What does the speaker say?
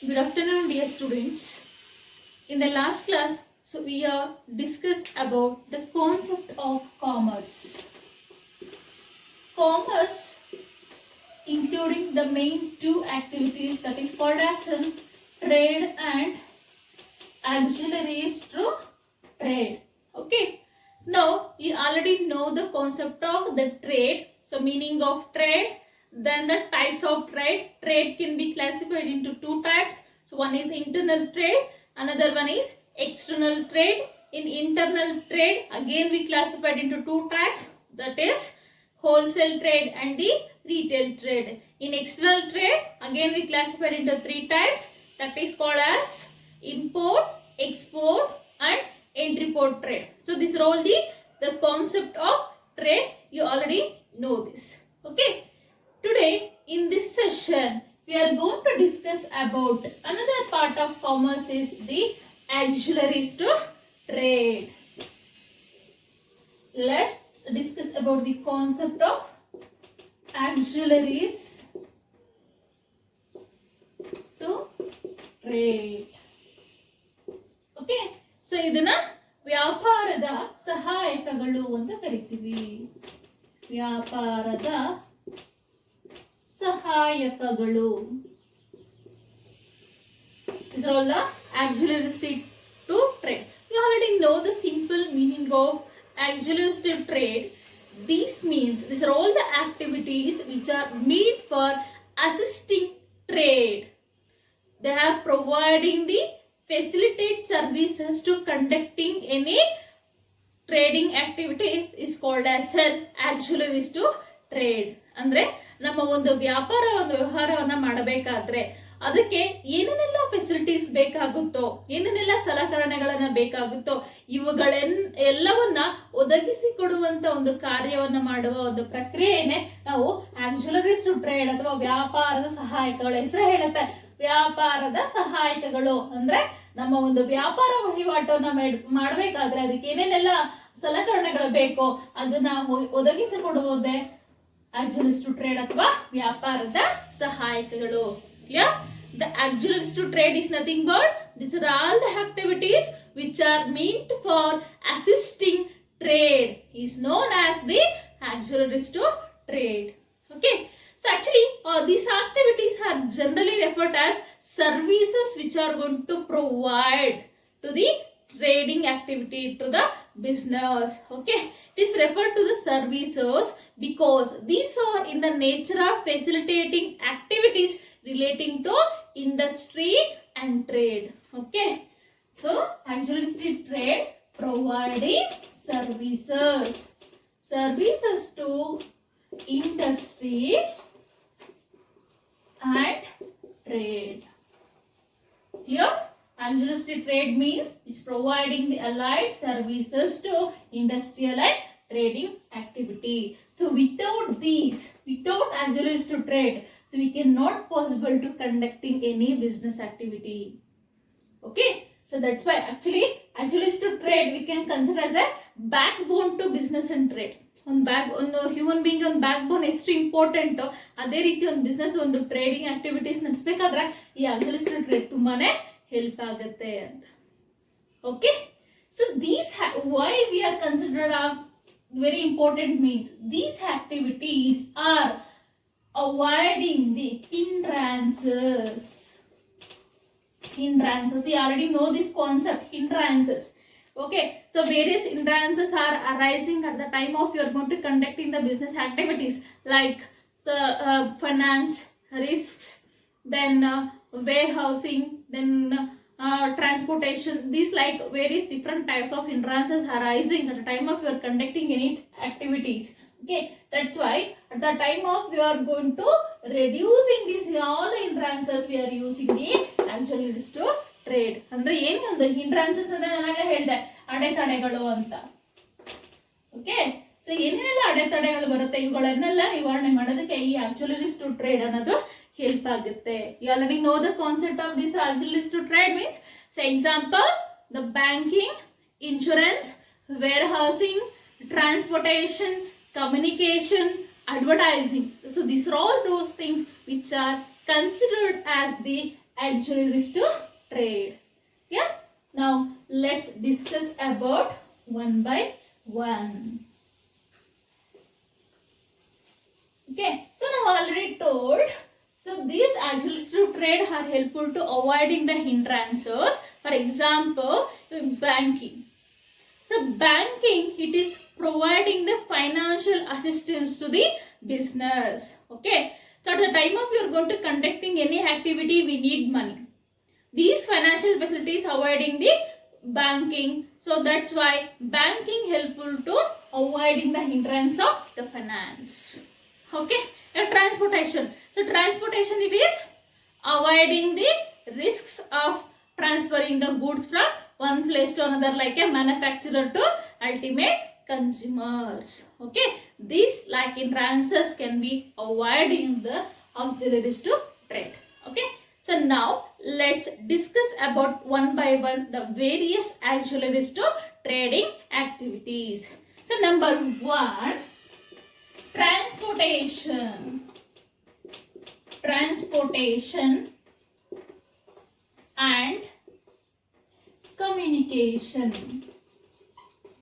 Good afternoon, dear students. In the last class, we have discussed about the concept of commerce. Commerce, including the main two activities that is called as trade and auxiliaries to trade. Okay. Now, you already know the concept of the trade. So, meaning of trade. Then the types of trade. Trade can be classified into two types. So one is internal trade, another one is external trade. In internal trade, again we classified into two types, that is wholesale trade and the retail trade. In external trade, again we classified into three types, that is called as import, export and entreport trade. So these are all the concept of trade. You already know this. Okay. Today in this session we are going to discuss about another part of commerce is the auxiliaries to trade. Let's discuss about the concept of auxiliaries to trade. Okay, so ಇದನ್ನ ವ್ಯಾಪಾರದ ಸಹಾಯಕಗಳು ಅಂತ ಕರಿತೀವಿ. ವ್ಯಾಪಾರದ ಸಹಾಯಕಗಳು. These are all the auxiliaries to trade. You already know the simple meaning of auxiliaries to trade. These are all the activities which are made for assisting trade. They are providing the facilitate services to conducting any trading activities is called as auxiliaries to trade. ಅಂದ್ರೆ ನಮ್ಮ ಒಂದು ವ್ಯವಹಾರವನ್ನ ಮಾಡಬೇಕಾದ್ರೆ ಅದಕ್ಕೆ ಏನೇನೆಲ್ಲ facilities ಬೇಕಾಗುತ್ತೋ, ಏನೇನೆಲ್ಲ ಸಲಕರಣೆಗಳನ್ನ ಬೇಕಾಗುತ್ತೋ ಎಲ್ಲವನ್ನ ಒದಗಿಸಿಕೊಡುವಂತ ಒಂದು ಕಾರ್ಯವನ್ನ ಮಾಡುವ ಒಂದು ಪ್ರಕ್ರಿಯೆನೇ ನಾವು ಆಕ್ಸಿಲರೀಸ್ ಟು ಟ್ರೇಡ್ ಅಥವಾ ವ್ಯಾಪಾರದ ಸಹಾಯಕಗಳು. ಹೆಸರು ಹೇಳುತ್ತೆ ವ್ಯಾಪಾರದ ಸಹಾಯಕಗಳು. ಅಂದ್ರೆ ನಮ್ಮ ಒಂದು ವ್ಯಾಪಾರ ವಹಿವಾಟನ್ನ ಮಾಡಬೇಕಾದ್ರೆ ಅದಕ್ಕೆ ಏನೇನೆಲ್ಲ ಸಲಕರಣೆಗಳು ಬೇಕೋ ಅದನ್ನ ಒದಗಿಸಿಕೊಡುವುದೇ auxiliaries to trade ಅಥವಾ ವ್ಯಾಪಾರದ ಸಹಾಯಕಗಳು. Clear? The auxiliaries to trade is nothing but these are all the activities which are meant for assisting trade is known as the auxiliaries to trade. Okay, so actually these activities are generally referred as services which are going to provide to the trading activity to the business. Okay, it is referred to the services because these are in the nature of facilitating activities relating to industry and trade. Okay, so auxiliaries to trade providing services to industry and trade. Clear? Auxiliaries to trade means it's providing the allied services to industrial and trading activity. So without auxiliaries to trade, so we cannot possible to conducting any business activity. Okay, so that's why actually auxiliaries to trade we can consider as a backbone to business and trade. ಒಂದು human being ಒಂದು back ಬೋನ್ ಎಷ್ಟು important, ಅದೇ ರೀತಿ ಒಂದು business ಒಂದು trading activities ನಡೆಸಬೇಕಾದ್ರೆ ಈ auxiliaries to trade ತುಂಬಾನೇ help ಆಗುತ್ತೆ ಅಂತ. Okay, so these why we are considered a very important means these activities are avoiding the hindrances. You already know this concept, hindrances. Okay, so various hindrances are arising at the time of you are going to conducting the business activities like finance risks, then warehousing, then transportation. These like various different types of hindrances arising at the time of you are conducting any activities. Okay, that's why at the time of you are going to reducing these all the hindrances we are using the auxiliaries to trade. ಅಂದ್ರೆ ಏನು ಒಂದು hindrances ಅಂದ್ರೆ ನಾನು ಹೇಳಿದೆ ಅಡೆತಡೆಗಳು ಅಂತ. Okay, so ಏನೇನೆಲ್ಲ ಅಡೆತಡೆಗಳು ಬರುತ್ತೆ ಇವುಗಳನ್ನೆಲ್ಲ ನಿವಾರಣೆ ಮಾಡೋದಕ್ಕೆ ಈ auxiliaries to trade ಅನ್ನೋದು ಹೆಲ್ಪ್ ಆಗುತ್ತೆ. You already know the concept of this auxiliaries to trade means, so example, the banking, insurance, warehousing, transportation, communication, advertising. So these are all those things which are considered as the auxiliaries to trade. Yeah. Now let's discuss about one by one. Okay. So now already told. So these auxiliaries to trade are helpful to avoiding the hindrances. For example, banking. So banking, it is providing the financial assistance to the business. Okay. So at the time of you are going to conducting any activity, we need money. These financial facilities avoiding the banking. So that's why banking helpful to avoiding the hindrance of the finance. Okay. Transportation. So transportation, it is avoiding the risks of transferring the goods from one place to another, like a manufacturer to ultimate consumers. Okay. These like hindrances can be avoided in the auxiliaries to trade. Okay. So now let's discuss about one by one the various auxiliaries to trading activities. So number one, transportation. Transportation and communication.